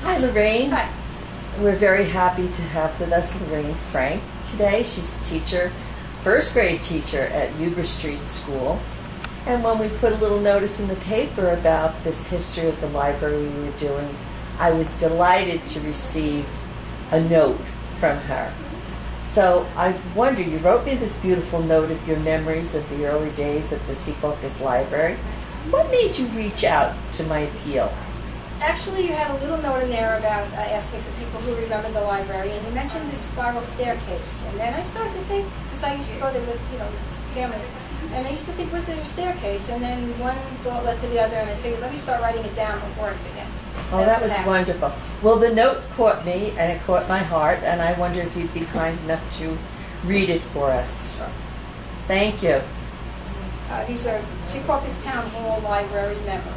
Hi, Lorraine. Hi. We're very happy to have with us Lorraine Frank today. She's a teacher, first grade teacher at Huber Street School. And when we put a little notice in the paper about this history of the library we were doing, I was delighted to receive a note from her. So I wonder, you wrote me this beautiful note of your memories of the early days at the Secaucus Library. What made you reach out to my appeal? Actually, you had a little note in there about asking for people who remember the library, and you mentioned this spiral staircase. And then I started to think, because I used to go there with, family, and I used to think, was there a staircase? And then one thought led to the other, and I figured, let me start writing it down before I forget. Oh, that was wonderful. Well, the note caught me, and it caught my heart, and I wonder if you'd be kind enough to read it for us. Sure. Thank you. These are Secaucus Town Hall Library memories.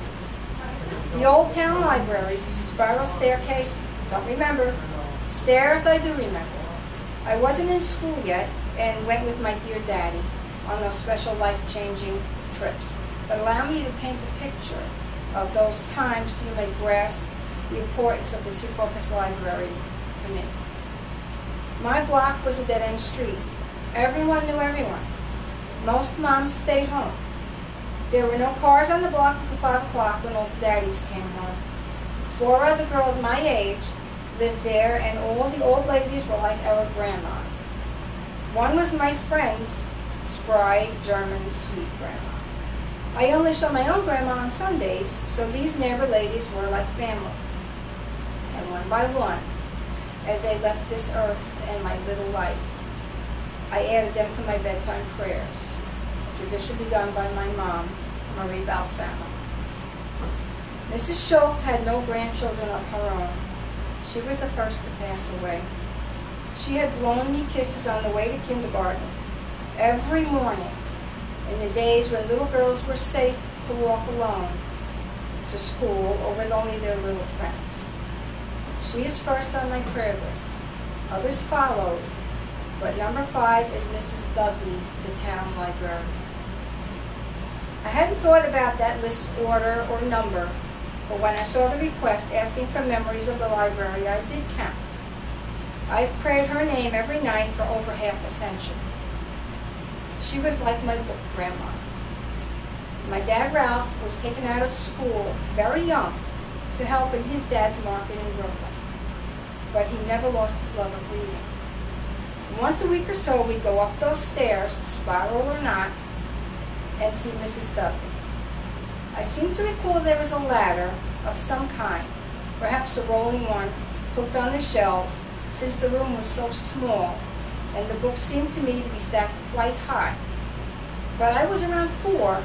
The old town library, spiral staircase, don't remember. Stairs, I do remember. I wasn't in school yet and went with my dear daddy on those special life-changing trips. But allow me to paint a picture of those times so you may grasp the importance of the Secaucus Library to me. My block was a dead-end street. Everyone knew everyone. Most moms stayed home. There were no cars on the block until 5 o'clock when all the daddies came home. 4 other girls my age lived there, and all the old ladies were like our grandmas. One was my friend's spry, German, sweet grandma. I only saw my own grandma on Sundays, so these neighbor ladies were like family. And one by one, as they left this earth and my little life, I added them to my bedtime prayers, a tradition begun by my mom, Marie Balsamo. Mrs. Schultz had no grandchildren of her own. She was the first to pass away. She had blown me kisses on the way to kindergarten every morning in the days when little girls were safe to walk alone to school or with only their little friends. She is first on my prayer list. Others followed, but number 5 is Mrs. Dudley, the town librarian. I hadn't thought about that list's order or number, but when I saw the request asking for memories of the library, I did count. I've prayed her name every night for over half a century. She was like my book grandma. My dad, Ralph, was taken out of school very young to help in his dad's market in Brooklyn, but he never lost his love of reading. Once a week or so, we'd go up those stairs, spiral or not, and see Mrs. Dudley. I seem to recall there was a ladder of some kind, perhaps a rolling one, hooked on the shelves, since the room was so small, and the books seemed to me to be stacked quite high. But I was around 4,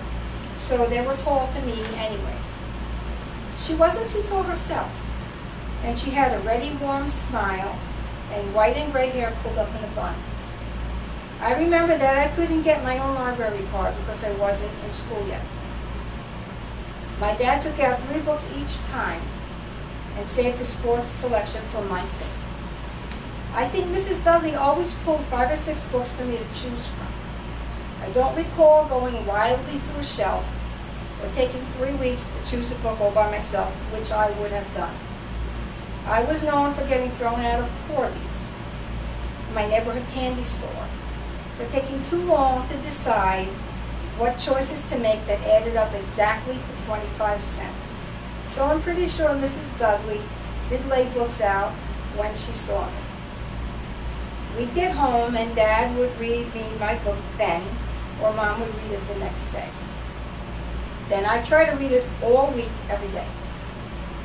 so they were tall to me anyway. She wasn't too tall herself, and she had a ready, warm smile, and white and gray hair pulled up in a bun. I remember that I couldn't get my own library card because I wasn't in school yet. My dad took out 3 books each time and saved his 4th selection for my pick. I think Mrs. Dudley always pulled 5 or 6 books for me to choose from. I don't recall going wildly through a shelf or taking 3 weeks to choose a book all by myself, which I would have done. I was known for getting thrown out of Corby's, my neighborhood candy store, for taking too long to decide what choices to make that added up exactly to 25 cents. So I'm pretty sure Mrs. Dudley did lay books out when she saw me. We'd get home and Dad would read me my book then, or Mom would read it the next day. Then I'd try to read it all week, every day.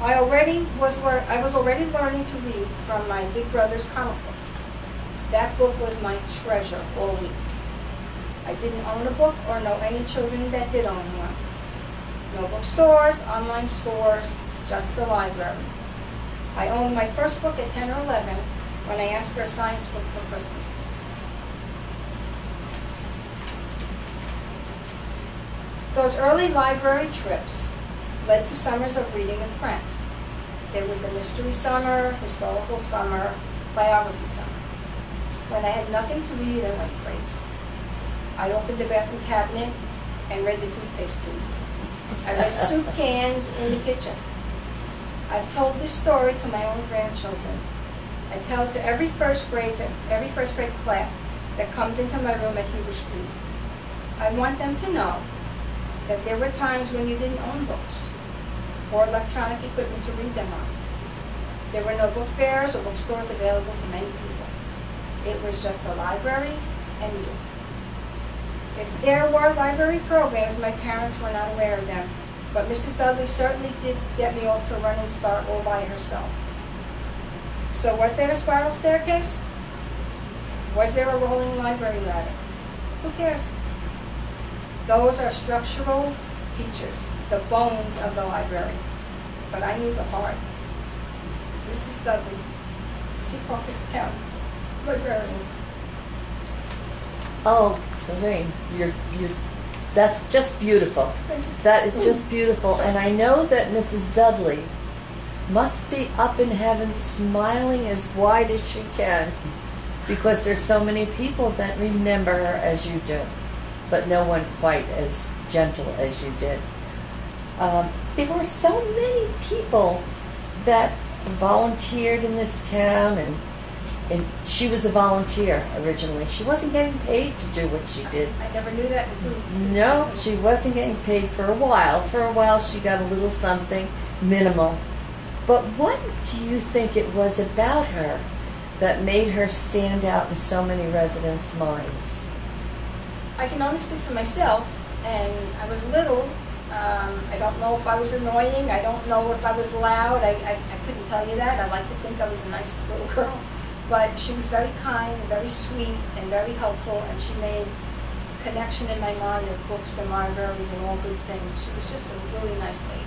I was already learning to read from my big brother's comic books. That book was my treasure all week. I didn't own a book or know any children that did own one. No bookstores, online stores, just the library. I owned my first book at 10 or 11 when I asked for a science book for Christmas. Those early library trips led to summers of reading with friends. There was the mystery summer, historical summer, biography summer. When I had nothing to read, I went crazy. I opened the bathroom cabinet and read the toothpaste tube. I read soup cans in the kitchen. I've told this story to my own grandchildren. I tell it to every first grade class that comes into my room at Huber Street. I want them to know that there were times when you didn't own books or electronic equipment to read them on. There were no book fairs or bookstores available to many people. It was just a library and you. If there were library programs, my parents were not aware of them, but Mrs. Dudley certainly did get me off to a running start all by herself. So was there a spiral staircase? Was there a rolling library ladder? Who cares? Those are structural features, the bones of the library. But I knew the heart. Mrs. Dudley, Secaucus Town librarian. Oh, Lorraine, that's just beautiful. That is just beautiful. And I know that Mrs. Dudley must be up in heaven smiling as wide as she can, because there's so many people that remember her as you do, but no one quite as gentle as you did. There were so many people that volunteered in this town, and she was a volunteer originally. She wasn't getting paid to do what she did. I never knew that until No, she wasn't getting paid for a while. For a while she got a little something, minimal. But what do you think it was about her that made her stand out in so many residents' minds? I can only speak for myself, and I was little. I don't know if I was annoying. I don't know if I was loud. I couldn't tell you that. I like to think I was a nice little girl. But she was very kind, and very sweet, and very helpful, and she made a connection in my mind of books and libraries and all good things. She was just a really nice lady.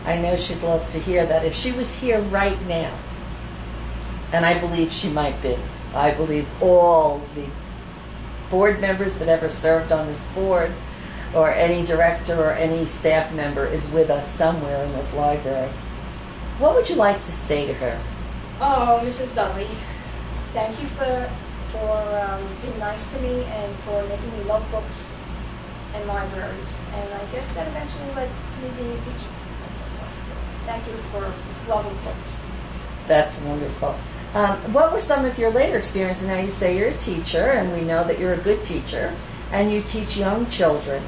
I know she'd love to hear that. If she was here right now, and I believe she might be, I believe all the board members that ever served on this board, or any director or any staff member is with us somewhere in this library, what would you like to say to her? Oh, Mrs. Dudley, thank you for being nice to me and for making me love books and libraries. And I guess that eventually led to me being a teacher at some point. Thank you for loving books. That's wonderful. What were some of your later experiences? Now you say you're a teacher, and we know that you're a good teacher, and you teach young children,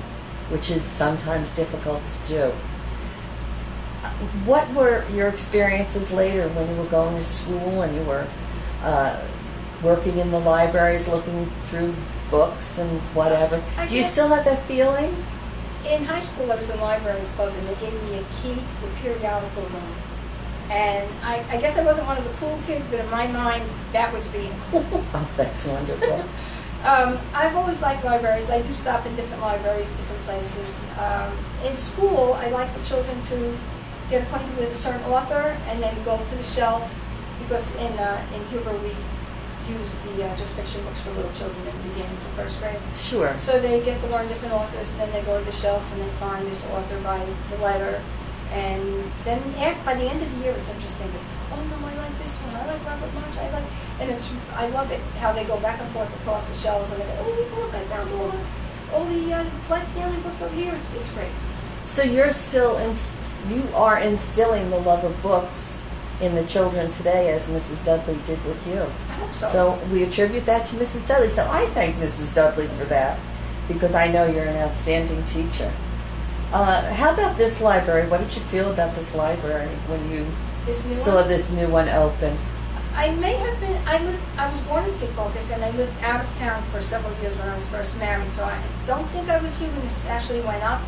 which is sometimes difficult to do. What were your experiences later when you were going to school and you were working in the libraries, looking through books and whatever? Do you still have that feeling? In high school, I was in the library club, and they gave me a key to the periodical room. And I guess I wasn't one of the cool kids, but in my mind, that was being cool. Oh, that's wonderful. I've always liked libraries. I do stop in different libraries, different places. In school, I like the children to get acquainted with a certain author and then go to the shelf, because in Huber we use the just fiction books for little children at the beginning for first grade. Sure. So they get to learn different authors, and then they go to the shelf and they find this author by the letter. And then by the end of the year, it's interesting because, oh no, I like this one. I like Robert Munsch. I love it how they go back and forth across the shelves, and they go, oh look, I found all the Flight Daily books over here. It's great. So you are instilling the love of books in the children today, as Mrs. Dudley did with you. I hope so. So we attribute that to Mrs. Dudley. So I thank Mrs. Dudley for that, because I know you're an outstanding teacher. How about this library? What did you feel about this library when you saw this new one open? I may have been. I was born in Secaucus, and I lived out of town for several years when I was first married. So I don't think I was here when this actually went up.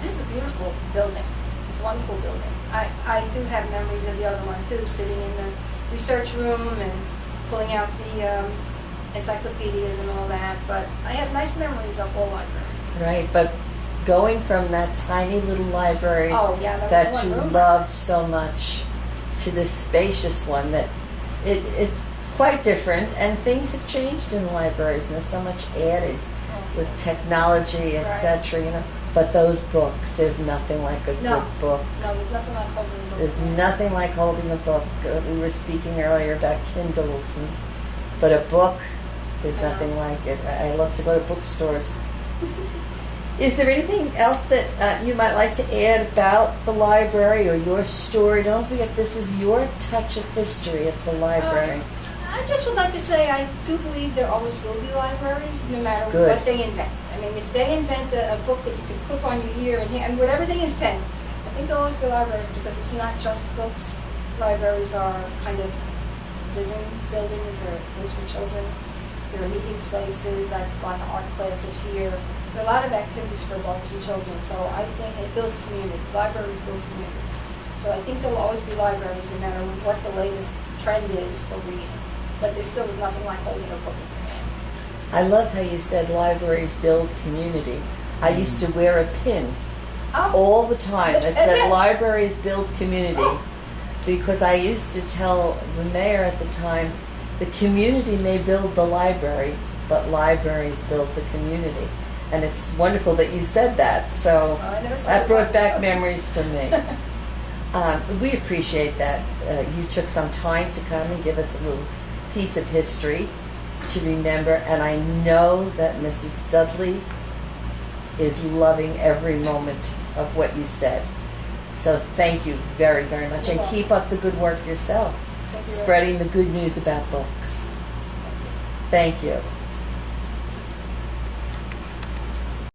This is a beautiful building. It's a wonderful building. I do have memories of the other one too, sitting in the research room and pulling out the encyclopedias and all that. But I have nice memories of all libraries. Right, but going from that tiny little library that you loved so much to this spacious one, that it's quite different, and things have changed in libraries, and there's so much added with technology, etc. You know, but those books, there's nothing like a good book. No, there's nothing like holding a book. There's nothing like holding a book. We were speaking earlier about Kindles, but a book, there's nothing like it. I love to go to bookstores. Is there anything else that you might like to add about the library or your story? Don't forget, this is your touch of history at the library. I just would like to say I do believe there always will be libraries, no matter Good. what they invent. I mean, if they invent a book that you can clip on your ear and whatever they invent, I think there'll always be libraries because it's not just books. Libraries are kind of living buildings. They're things for children. There are meeting places. I've gone to art classes here. There are a lot of activities for adults and children. So I think it builds community. Libraries build community. So I think there'll always be libraries no matter what the latest trend is for reading. But there still is nothing like holding a book in your hand. I love how you said libraries build community. I used to wear a pin all the time that said libraries build community because I used to tell the mayor at the time, the community may build the library, but libraries build the community. And it's wonderful that you said that. So that brought back memories for me. We appreciate that you took some time to come and give us a little piece of history to remember, and I know that Mrs. Dudley is loving every moment of what you said. So thank you very, very much, and keep up the good work yourself, spreading the good news about books. Thank you.